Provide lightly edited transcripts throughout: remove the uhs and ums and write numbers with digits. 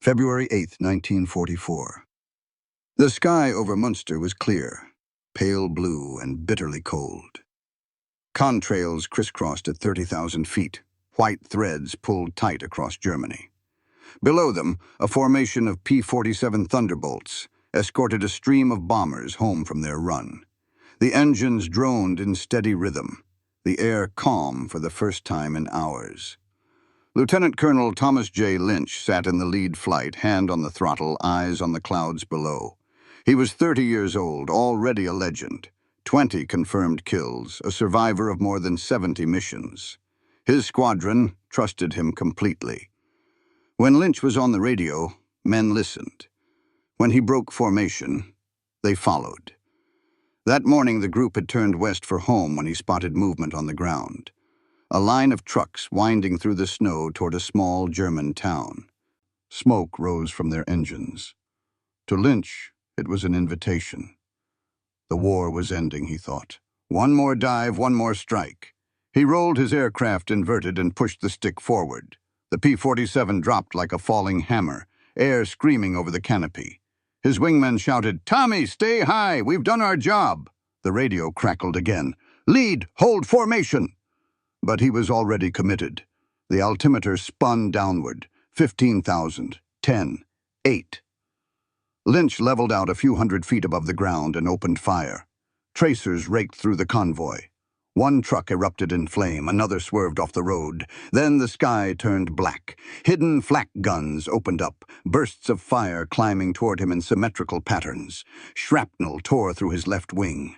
February 8, 1944. The sky over Munster was clear, pale blue and bitterly cold. Contrails crisscrossed at 30,000 feet, white threads pulled tight across Germany. Below them, a formation of P-47 Thunderbolts escorted a stream of bombers home from their run. The engines droned in steady rhythm, the air calm for the first time in hours. Lieutenant Colonel Thomas J. Lynch sat in the lead flight, hand on the throttle, eyes on the clouds below. He was 30 years old, already a legend. 20 confirmed kills, a survivor of more than 70 missions. His squadron trusted him completely. When Lynch was on the radio, men listened. When he broke formation, they followed. That morning, the group had turned west for home when he spotted movement on the ground. A line of trucks winding through the snow toward a small German town. Smoke rose from their engines. To Lynch, it was an invitation. The war was ending, he thought. One more dive, one more strike. He rolled his aircraft inverted and pushed the stick forward. The P-47 dropped like a falling hammer, air screaming over the canopy. His wingmen shouted, "Tommy, stay high! We've done our job!" The radio crackled again. "Lead! Hold formation!" But he was already committed. The altimeter spun downward. 15,000, 10, 8. Lynch leveled out a few hundred feet above the ground and opened fire. Tracers raked through the convoy. One truck erupted in flame, another swerved off the road. Then the sky turned black. Hidden flak guns opened up, bursts of fire climbing toward him in symmetrical patterns. Shrapnel tore through his left wing.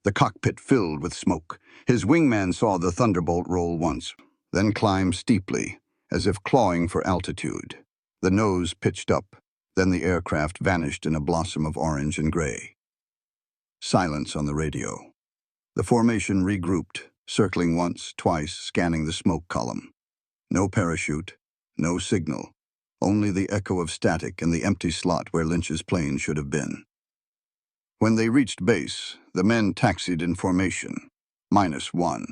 The cockpit filled with smoke. His wingman saw the Thunderbolt roll once, then climb steeply, as if clawing for altitude. The nose pitched up, then the aircraft vanished in a blossom of orange and gray. Silence on the radio. The formation regrouped, circling once, twice, scanning the smoke column. No parachute, no signal, only the echo of static in the empty slot where Lynch's plane should have been. When they reached base, the men taxied in formation, -1.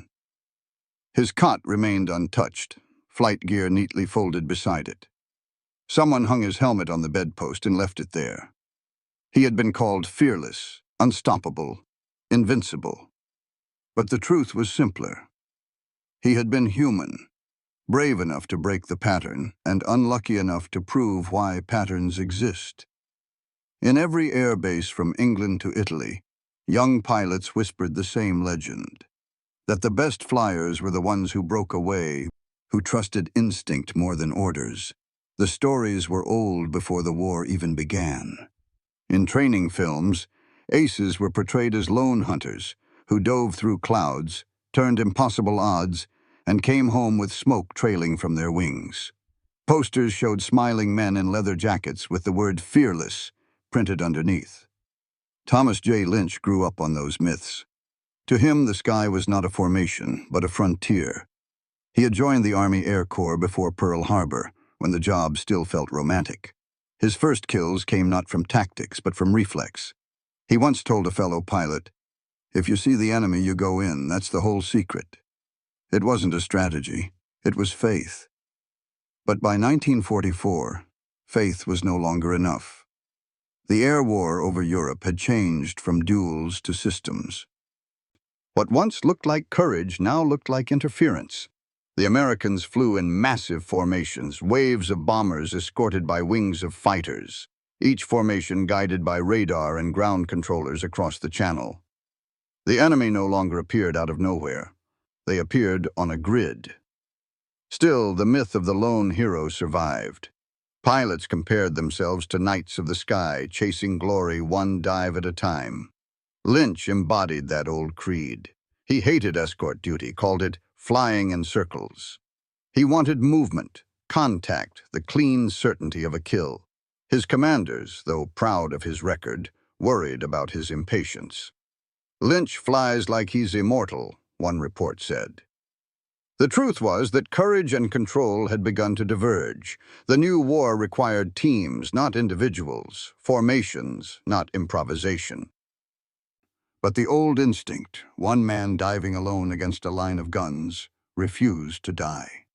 His cot remained untouched, flight gear neatly folded beside it. Someone hung his helmet on the bedpost and left it there. He had been called fearless, unstoppable, invincible. But the truth was simpler. He had been human, brave enough to break the pattern, and unlucky enough to prove why patterns exist. In every air base from England to Italy, young pilots whispered the same legend, that the best flyers were the ones who broke away, who trusted instinct more than orders. The stories were old before the war even began. In training films, aces were portrayed as lone hunters who dove through clouds, turned impossible odds, and came home with smoke trailing from their wings. Posters showed smiling men in leather jackets with the word "fearless" printed underneath. Thomas J. Lynch grew up on those myths. To him, the sky was not a formation, but a frontier. He had joined the Army Air Corps before Pearl Harbor, when the job still felt romantic. His first kills came not from tactics, but from reflex. He once told a fellow pilot, "If you see the enemy, you go in. That's the whole secret." It wasn't a strategy. It was faith. But by 1944, faith was no longer enough. The air war over Europe had changed from duels to systems. What once looked like courage now looked like interference. The Americans flew in massive formations, waves of bombers escorted by wings of fighters, each formation guided by radar and ground controllers across the channel. The enemy no longer appeared out of nowhere. They appeared on a grid. Still, the myth of the lone hero survived. Pilots compared themselves to knights of the sky, chasing glory one dive at a time. Lynch embodied that old creed. He hated escort duty, called it flying in circles. He wanted movement, contact, the clean certainty of a kill. His commanders, though proud of his record, worried about his impatience. "Lynch flies like he's immortal," one report said. The truth was that courage and control had begun to diverge. The new war required teams, not individuals, formations, not improvisation. But the old instinct, one man diving alone against a line of guns, refused to die.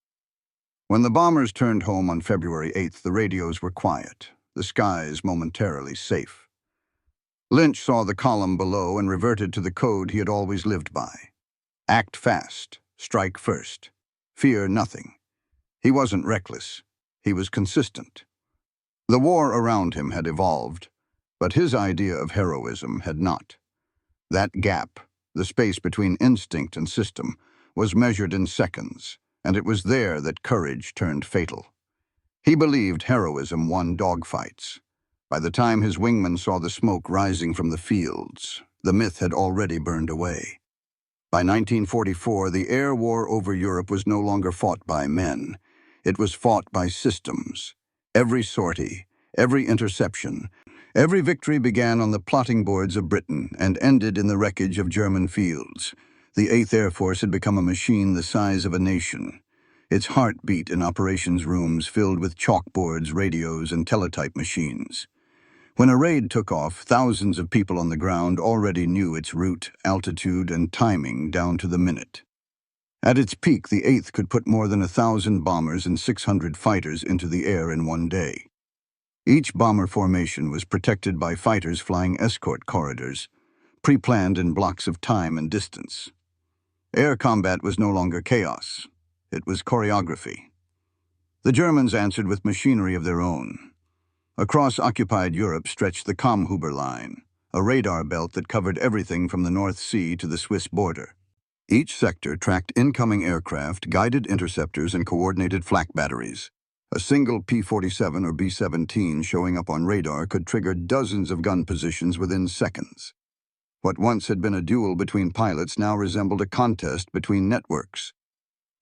When the bombers turned home on February 8th, the radios were quiet, the skies momentarily safe. Lynch saw the column below and reverted to the code he had always lived by. Act fast, strike first, fear nothing. He wasn't reckless, he was consistent. The war around him had evolved, but his idea of heroism had not. That gap, the space between instinct and system, was measured in seconds, and it was there that courage turned fatal. He believed heroism won dogfights. By the time his wingmen saw the smoke rising from the fields, the myth had already burned away. By 1944, the air war over Europe was no longer fought by men. It was fought by systems. Every sortie, every interception, every victory began on the plotting boards of Britain and ended in the wreckage of German fields. The 8th Air Force had become a machine the size of a nation. Its heart beat in operations rooms filled with chalkboards, radios, and teletype machines. When a raid took off, thousands of people on the ground already knew its route, altitude, and timing down to the minute. At its peak, the 8th could put more than 1,000 bombers and 600 fighters into the air in one day. Each bomber formation was protected by fighters flying escort corridors, pre-planned in blocks of time and distance. Air combat was no longer chaos. It was choreography. The Germans answered with machinery of their own. Across occupied Europe stretched the Kammhuber Line, a radar belt that covered everything from the North Sea to the Swiss border. Each sector tracked incoming aircraft, guided interceptors, and coordinated flak batteries. A single P-47 or B-17 showing up on radar could trigger dozens of gun positions within seconds. What once had been a duel between pilots now resembled a contest between networks.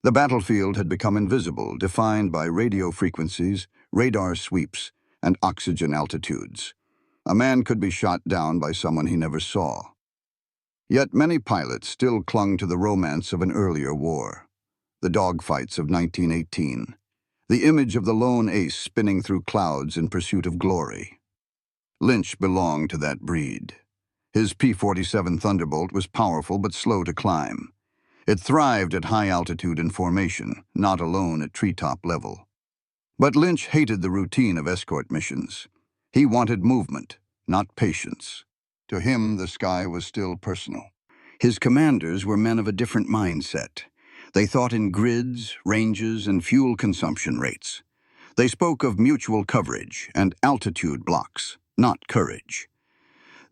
The battlefield had become invisible, defined by radio frequencies, radar sweeps, and oxygen altitudes. A man could be shot down by someone he never saw. Yet many pilots still clung to the romance of an earlier war. The dogfights of 1918. The image of the lone ace spinning through clouds in pursuit of glory. Lynch belonged to that breed. His P-47 Thunderbolt was powerful but slow to climb. It thrived at high altitude and formation, not alone at treetop level. But Lynch hated the routine of escort missions. He wanted movement, not patience. To him, the sky was still personal. His commanders were men of a different mindset. They thought in grids, ranges, and fuel consumption rates. They spoke of mutual coverage and altitude blocks, not courage.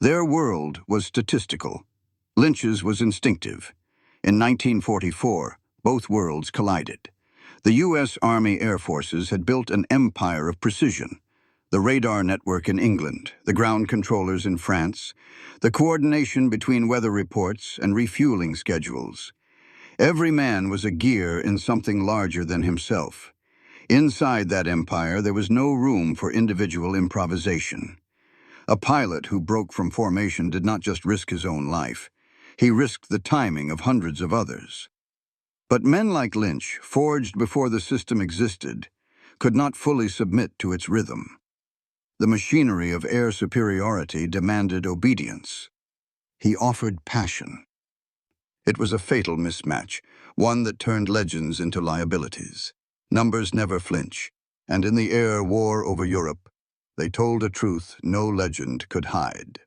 Their world was statistical. Lynch's was instinctive. In 1944, both worlds collided. The U.S. Army Air Forces had built an empire of precision. The radar network in England, the ground controllers in France, the coordination between weather reports and refueling schedules. Every man was a gear in something larger than himself. Inside that empire, there was no room for individual improvisation. A pilot who broke from formation did not just risk his own life. He risked the timing of hundreds of others. But men like Lynch, forged before the system existed, could not fully submit to its rhythm. The machinery of air superiority demanded obedience. He offered passion. It was a fatal mismatch, one that turned legends into liabilities. Numbers never flinch, and in the air war over Europe, they told a truth no legend could hide.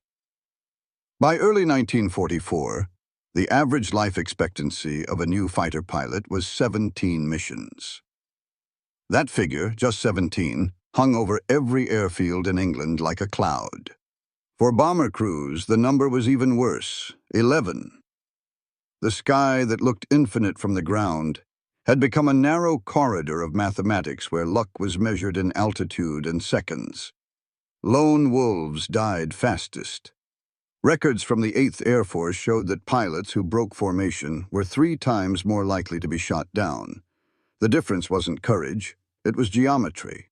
By early 1944, the average life expectancy of a new fighter pilot was 17 missions. That figure, just 17, hung over every airfield in England like a cloud. For bomber crews, the number was even worse, 11. The sky that looked infinite from the ground had become a narrow corridor of mathematics where luck was measured in altitude and seconds. Lone wolves died fastest. Records from the 8th Air Force showed that pilots who broke formation were 3 times more likely to be shot down. The difference wasn't courage, it was geometry.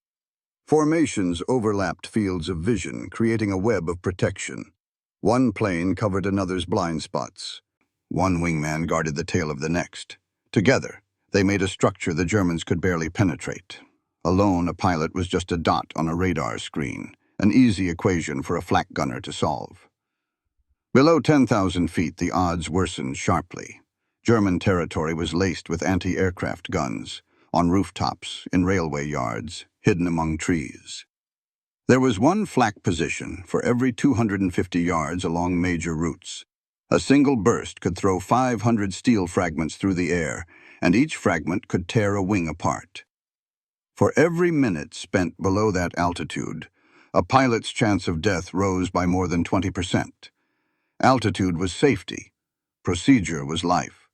Formations overlapped fields of vision, creating a web of protection. One plane covered another's blind spots. One wingman guarded the tail of the next. Together, they made a structure the Germans could barely penetrate. Alone, a pilot was just a dot on a radar screen, an easy equation for a flak gunner to solve. Below 10,000 feet, the odds worsened sharply. German territory was laced with anti-aircraft guns. on rooftops, in railway yards, hidden among trees. There was one flak position for every 250 yards along major routes. A single burst could throw 500 steel fragments through the air, and each fragment could tear a wing apart. For every minute spent below that altitude, a pilot's chance of death rose by more than 20%. Altitude was safety. Procedure was life.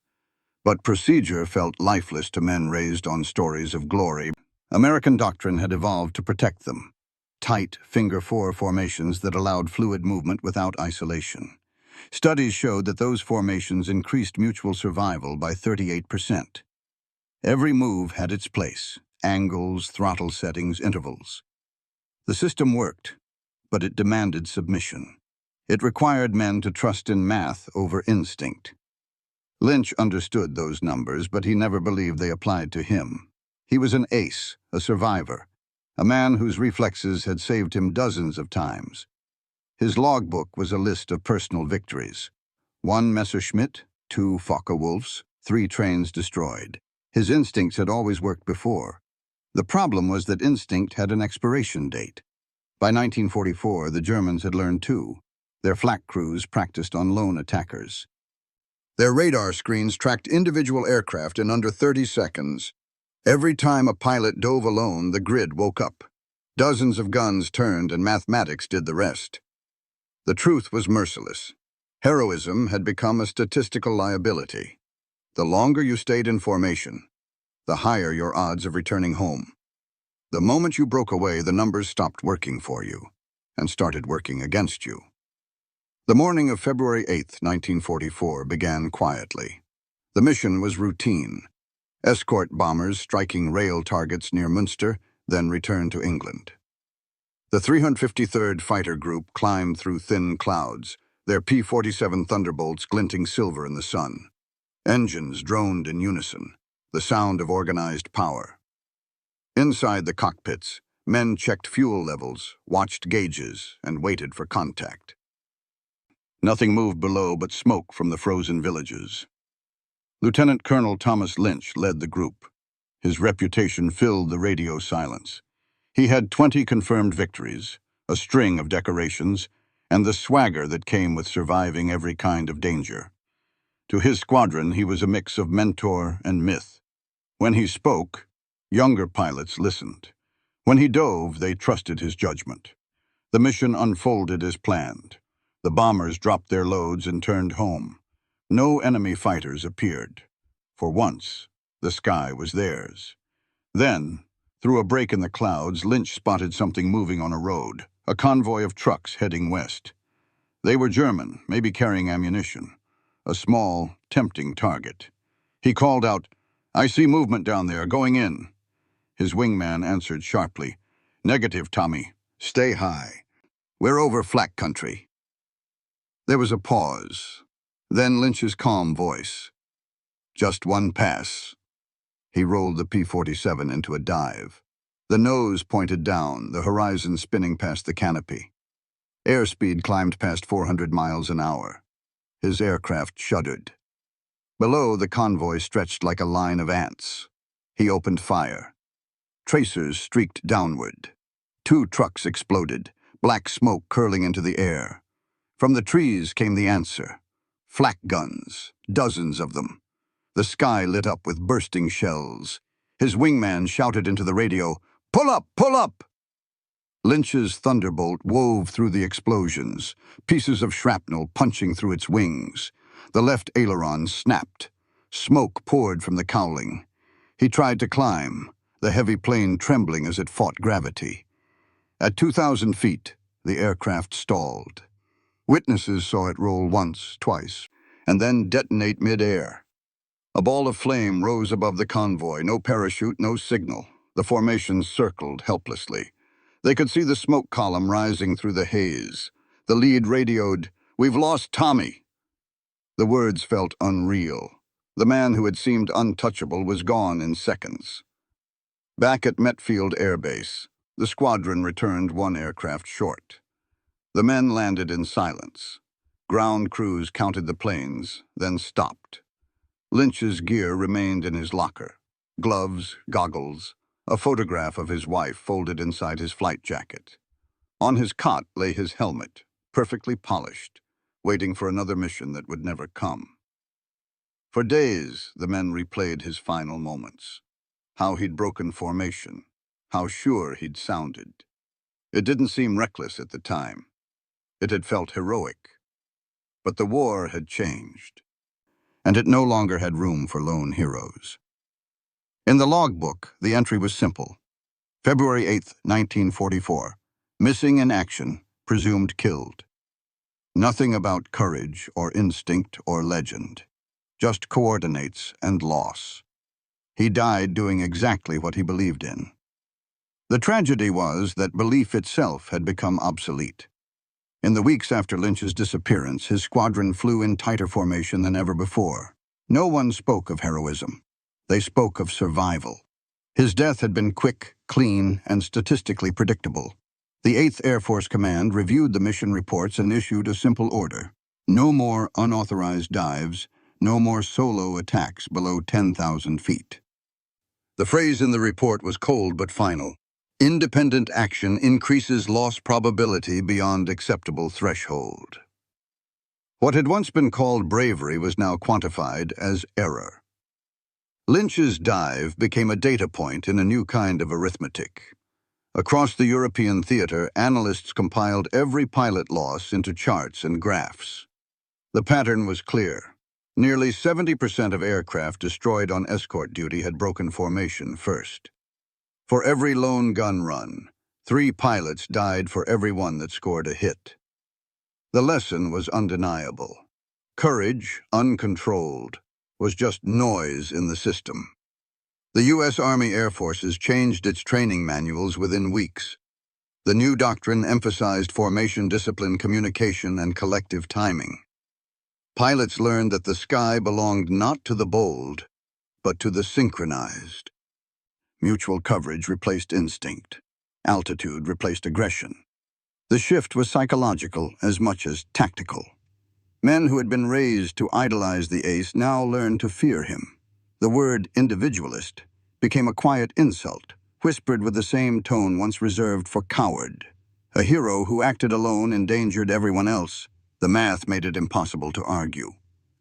But procedure felt lifeless to men raised on stories of glory. American doctrine had evolved to protect them. Tight, finger-4 formations that allowed fluid movement without isolation. Studies showed that those formations increased mutual survival by 38%. Every move had its place, angles, throttle settings, intervals. The system worked, but it demanded submission. It required men to trust in math over instinct. Lynch understood those numbers, but he never believed they applied to him. He was an ace, a survivor, a man whose reflexes had saved him dozens of times. His logbook was a list of personal victories. 1 Messerschmitt, 2 Focke-Wulfs, 3 trains destroyed. His instincts had always worked before. The problem was that instinct had an expiration date. By 1944, the Germans had learned too. Their flak crews practiced on lone attackers. Their radar screens tracked individual aircraft in under 30 seconds. Every time a pilot dove alone, the grid woke up. Dozens of guns turned and mathematics did the rest. The truth was merciless. Heroism had become a statistical liability. The longer you stayed in formation, the higher your odds of returning home. The moment you broke away, the numbers stopped working for you and started working against you. The morning of February 8, 1944, began quietly. The mission was routine. Escort bombers striking rail targets near Münster, then returned to England. The 353rd Fighter Group climbed through thin clouds, their P-47 Thunderbolts glinting silver in the sun. Engines droned in unison, the sound of organized power. Inside the cockpits, men checked fuel levels, watched gauges, and waited for contact. Nothing moved below but smoke from the frozen villages. Lieutenant Colonel Thomas Lynch led the group. His reputation filled the radio silence. He had 20 confirmed victories, a string of decorations, and the swagger that came with surviving every kind of danger. To his squadron, he was a mix of mentor and myth. When he spoke, younger pilots listened. When he dove, they trusted his judgment. The mission unfolded as planned. The bombers dropped their loads and turned home. No enemy fighters appeared. For once, the sky was theirs. Then, through a break in the clouds, Lynch spotted something moving on a road, a convoy of trucks heading west. They were German, maybe carrying ammunition. A small, tempting target. He called out, "I see movement down there, going in." His wingman answered sharply, "Negative, Tommy. Stay high. We're over flak country." There was a pause. Then Lynch's calm voice. "Just one pass." He rolled the P-47 into a dive. The nose pointed down, the horizon spinning past the canopy. Airspeed climbed past 400 miles an hour. His aircraft shuddered. Below, the convoy stretched like a line of ants. He opened fire. Tracers streaked downward. 2 trucks exploded, black smoke curling into the air. From the trees came the answer. Flak guns, dozens of them. The sky lit up with bursting shells. His wingman shouted into the radio, "Pull up! Pull up!" Lynch's Thunderbolt wove through the explosions, pieces of shrapnel punching through its wings. The left aileron snapped. Smoke poured from the cowling. He tried to climb, the heavy plane trembling as it fought gravity. At 2,000 feet, the aircraft stalled. Witnesses saw it roll once, twice, and then detonate mid-air. A ball of flame rose above the convoy, no parachute, no signal. The formation circled helplessly. They could see the smoke column rising through the haze. The lead radioed, "We've lost Tommy." The words felt unreal. The man who had seemed untouchable was gone in seconds. Back at Metfield Air Base, the squadron returned 1 aircraft short. The men landed in silence. Ground crews counted the planes, then stopped. Lynch's gear remained in his locker. gloves, goggles, a photograph of his wife folded inside his flight jacket. On his cot lay his helmet, perfectly polished, waiting for another mission that would never come. For days, the men replayed his final moments. How he'd broken formation, how sure he'd sounded. It didn't seem reckless at the time. It had felt heroic. But the war had changed, and it no longer had room for lone heroes. In the logbook, the entry was simple. February 8, 1944. Missing in action, presumed killed. Nothing about courage or instinct or legend. Just coordinates and loss. He died doing exactly what he believed in. The tragedy was that belief itself had become obsolete. In the weeks after Lynch's disappearance, his squadron flew in tighter formation than ever before. No one spoke of heroism. They spoke of survival. His death had been quick, clean, and statistically predictable. The 8th Air Force Command reviewed the mission reports and issued a simple order. No more unauthorized dives, no more solo attacks below 10,000 feet. The phrase in the report was cold but final. Independent action increases loss probability beyond acceptable threshold. What had once been called bravery was now quantified as error. Lynch's dive became a data point in a new kind of arithmetic. Across the European theater, analysts compiled every pilot loss into charts and graphs. The pattern was clear. Nearly 70% of aircraft destroyed on escort duty had broken formation first. For every lone gun run, 3 pilots died for every one that scored a hit. The lesson was undeniable. Courage, uncontrolled, was just noise in the system. The U.S. Army Air Forces changed its training manuals within weeks. The new doctrine emphasized formation discipline, communication, and collective timing. Pilots learned that the sky belonged not to the bold, but to the synchronized. Mutual coverage replaced instinct. Altitude replaced aggression. The shift was psychological as much as tactical. Men who had been raised to idolize the ace now learned to fear him. The word individualist became a quiet insult, whispered with the same tone once reserved for coward. A hero who acted alone endangered everyone else. The math made it impossible to argue.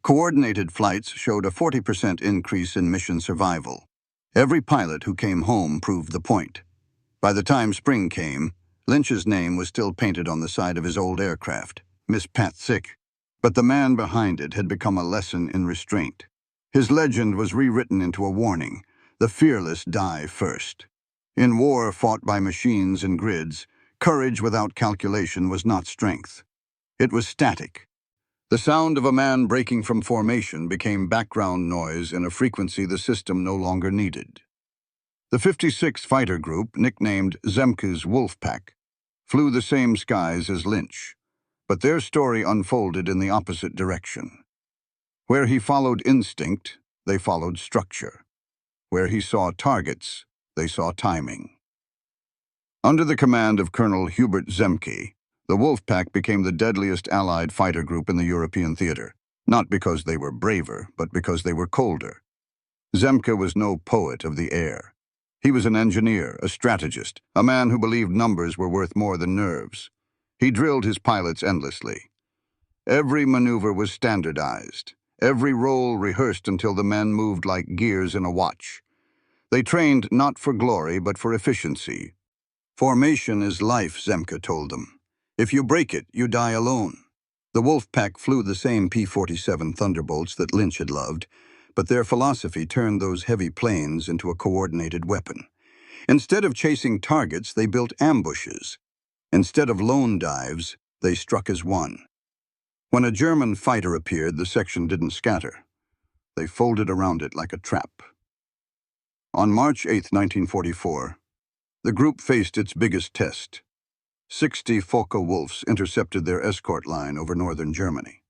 Coordinated flights showed a 40% increase in mission survival. Every pilot who came home proved the point. By the time spring came, Lynch's name was still painted on the side of his old aircraft, Miss Pat Sick. But the man behind it had become a lesson in restraint. His legend was rewritten into a warning: the fearless die first. In war fought by machines and grids, courage without calculation was not strength. It was static. The sound of a man breaking from formation became background noise in a frequency the system no longer needed. The 56th Fighter Group, nicknamed Zemke's Wolfpack, flew the same skies as Lynch, but their story unfolded in the opposite direction. Where he followed instinct, they followed structure. Where he saw targets, they saw timing. Under the command of Colonel Hubert Zemke, the Wolfpack became the deadliest Allied fighter group in the European theater, not because they were braver, but because they were colder. Zemke was no poet of the air. He was an engineer, a strategist, a man who believed numbers were worth more than nerves. He drilled his pilots endlessly. Every maneuver was standardized. Every roll rehearsed until the men moved like gears in a watch. They trained not for glory, but for efficiency. Formation is life, Zemke told them. If you break it, you die alone. The Wolfpack flew the same P-47 Thunderbolts that Lynch had loved, but their philosophy turned those heavy planes into a coordinated weapon. Instead of chasing targets, they built ambushes. Instead of lone dives, they struck as one. When a German fighter appeared, the section didn't scatter. They folded around it like a trap. On March 8, 1944, the group faced its biggest test. 60 Focke-Wulfs intercepted their escort line over northern Germany.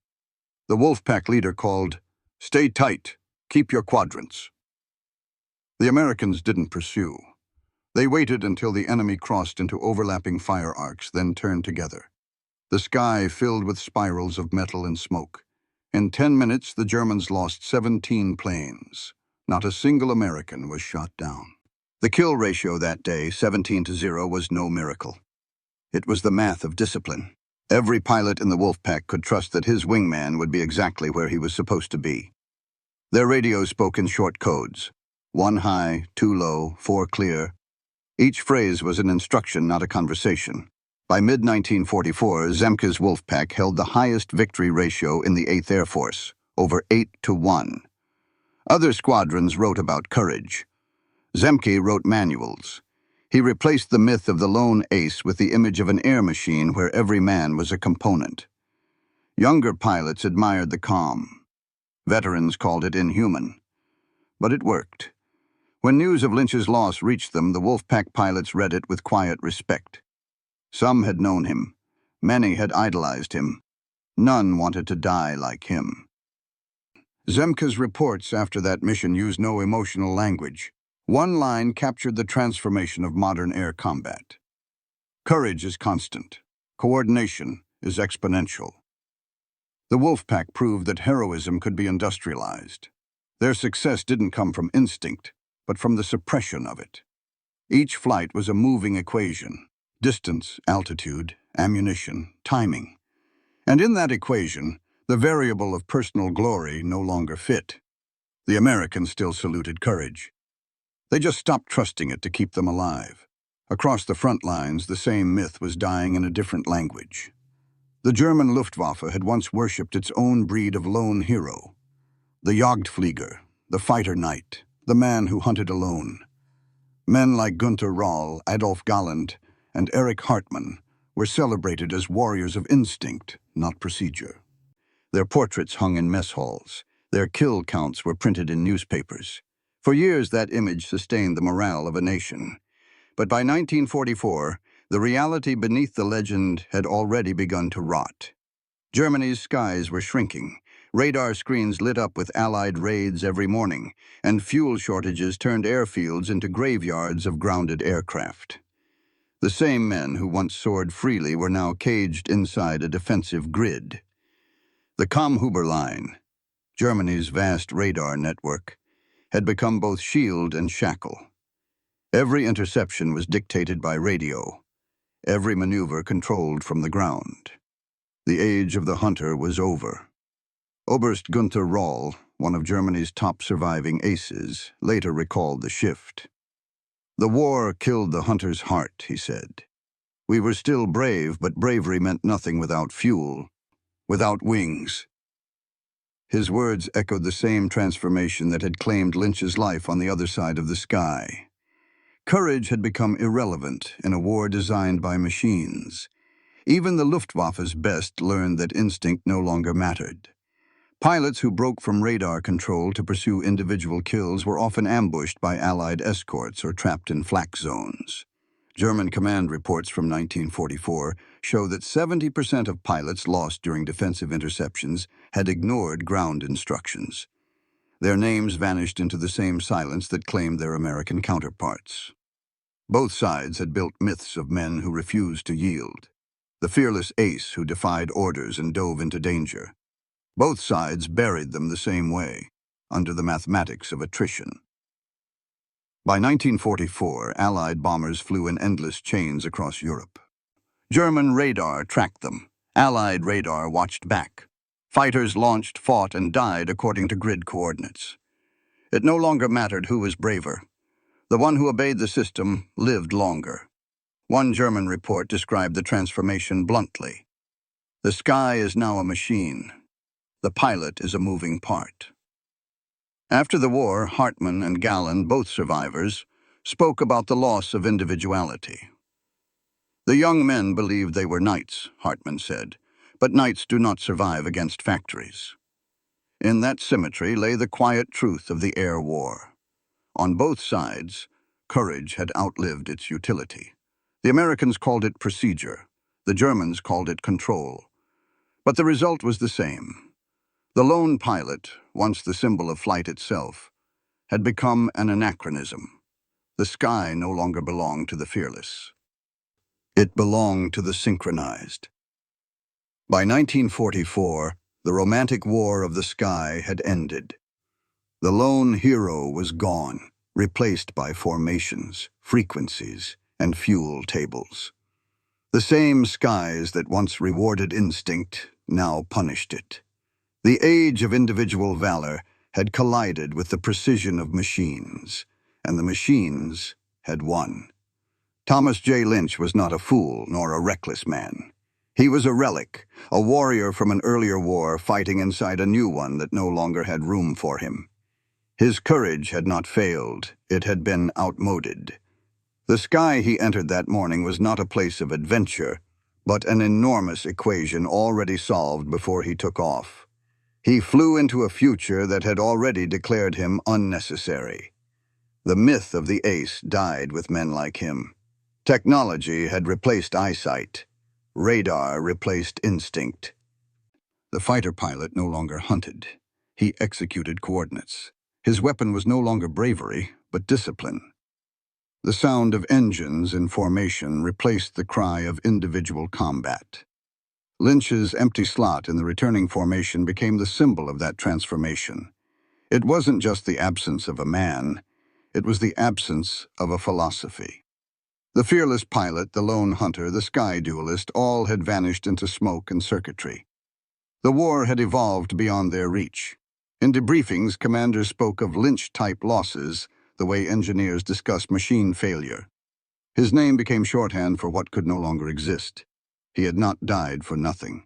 The Wolfpack leader called, "Stay tight, keep your quadrants." The Americans didn't pursue. They waited until the enemy crossed into overlapping fire arcs, then turned together. The sky filled with spirals of metal and smoke. In 10 minutes, the Germans lost 17 planes. Not a single American was shot down. The kill ratio that day, 17-0, was no miracle. It was the math of discipline. Every pilot in the Wolfpack could trust that his wingman would be exactly where he was supposed to be. Their radios spoke in short codes. 1 high, 2 low, 4 clear. Each phrase was an instruction, not a conversation. By mid-1944, Zemke's Wolfpack held the highest victory ratio in the 8th Air Force, over 8-1. Other squadrons wrote about courage. Zemke wrote manuals. He replaced the myth of the lone ace with the image of an air machine where every man was a component. Younger pilots admired the calm. Veterans called it inhuman. But it worked. When news of Lynch's loss reached them, the Wolfpack pilots read it with quiet respect. Some had known him. Many had idolized him. None wanted to die like him. Zemke's reports after that mission used no emotional language. One line captured the transformation of modern air combat. Courage is constant. Coordination is exponential. The Wolfpack proved that heroism could be industrialized. Their success didn't come from instinct, but from the suppression of it. Each flight was a moving equation: distance, altitude, ammunition, timing. And in that equation, the variable of personal glory no longer fit. The Americans still saluted courage. They just stopped trusting it to keep them alive. Across the front lines, the same myth was dying in a different language. The German Luftwaffe had once worshipped its own breed of lone hero. The Jagdflieger, the fighter knight, the man who hunted alone. Men like Günter Rall, Adolf Galland, and Erich Hartmann were celebrated as warriors of instinct, not procedure. Their portraits hung in mess halls. Their kill counts were printed in newspapers. For years, that image sustained the morale of a nation. But by 1944, the reality beneath the legend had already begun to rot. Germany's skies were shrinking. Radar screens lit up with Allied raids every morning, and fuel shortages turned airfields into graveyards of grounded aircraft. The same men who once soared freely were now caged inside a defensive grid. The Kammhuber line, Germany's vast radar network, had become both shield and shackle. Every interception was dictated by radio, every maneuver controlled from the ground. The age of the hunter was over. Oberst Günter Rall, one of Germany's top surviving aces, later recalled the shift. "The war killed the hunter's heart," he said. "We were still brave, but bravery meant nothing without fuel, without wings." His words echoed the same transformation that had claimed Lynch's life on the other side of the sky. Courage had become irrelevant in a war designed by machines. Even the Luftwaffe's best learned that instinct no longer mattered. Pilots who broke from radar control to pursue individual kills were often ambushed by Allied escorts or trapped in flak zones. German command reports from 1944 show that 70% of pilots lost during defensive interceptions had ignored ground instructions. Their names vanished into the same silence that claimed their American counterparts. Both sides had built myths of men who refused to yield. The fearless ace who defied orders and dove into danger. Both sides buried them the same way, under the mathematics of attrition. By 1944, Allied bombers flew in endless chains across Europe. German radar tracked them. Allied radar watched back. Fighters launched, fought, and died according to grid coordinates. It no longer mattered who was braver. The one who obeyed the system lived longer. One German report described the transformation bluntly. "The sky is now a machine. The pilot is a moving part." After the war, Hartmann and Galland, both survivors, spoke about the loss of individuality. "The young men believed they were knights," Hartmann said, "but knights do not survive against factories." In that symmetry lay the quiet truth of the air war. On both sides, courage had outlived its utility. The Americans called it procedure. The Germans called it control. But the result was the same. The lone pilot, once the symbol of flight itself, had become an anachronism. The sky no longer belonged to the fearless. It belonged to the synchronized. By 1944, the romantic war of the sky had ended. The lone hero was gone, replaced by formations, frequencies, and fuel tables. The same skies that once rewarded instinct now punished it. The age of individual valor had collided with the precision of machines, and the machines had won. Thomas J. Lynch was not a fool nor a reckless man. He was a relic, a warrior from an earlier war fighting inside a new one that no longer had room for him. His courage had not failed, it had been outmoded. The sky he entered that morning was not a place of adventure, but an enormous equation already solved before he took off. He flew into a future that had already declared him unnecessary. The myth of the ace died with men like him. Technology had replaced eyesight. Radar replaced instinct. The fighter pilot no longer hunted. He executed coordinates. His weapon was no longer bravery, but discipline. The sound of engines in formation replaced the cry of individual combat. Lynch's empty slot in the returning formation became the symbol of that transformation. It wasn't just the absence of a man, it was the absence of a philosophy. The fearless pilot, the lone hunter, the sky duelist, all had vanished into smoke and circuitry. The war had evolved beyond their reach. In debriefings, commanders spoke of Lynch-type losses, the way engineers discuss machine failure. His name became shorthand for what could no longer exist. He had not died for nothing.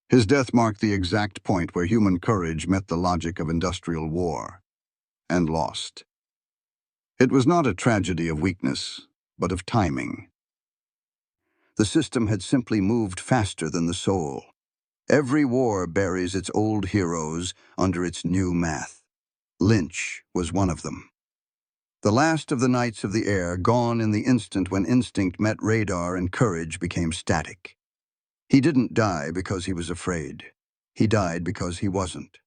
His death marked the exact point where human courage met the logic of industrial war, and lost. It was not a tragedy of weakness, but of timing. The system had simply moved faster than the soul. Every war buries its old heroes under its new math. Lynch was one of them. The last of the knights of the air, gone in the instant when instinct met radar and courage became static. He didn't die because he was afraid. He died because he wasn't.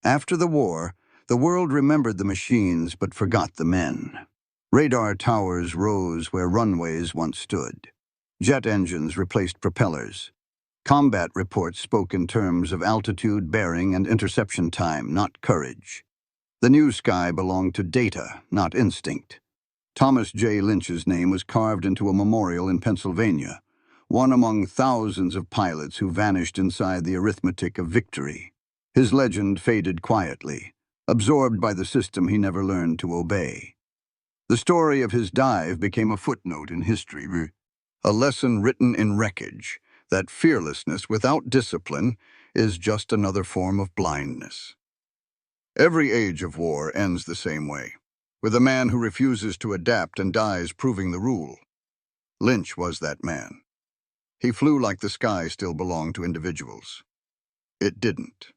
After the war, the world remembered the machines but forgot the men. Radar towers rose where runways once stood. Jet engines replaced propellers. Combat reports spoke in terms of altitude, bearing, and interception time, not courage. The new sky belonged to data, not instinct. Thomas J. Lynch's name was carved into a memorial in Pennsylvania, one among thousands of pilots who vanished inside the arithmetic of victory. His legend faded quietly, absorbed by the system he never learned to obey. The story of his dive became a footnote in history, a lesson written in wreckage, that fearlessness without discipline is just another form of blindness. Every age of war ends the same way, with a man who refuses to adapt and dies proving the rule. Lynch was that man. He flew like the sky still belonged to individuals. It didn't.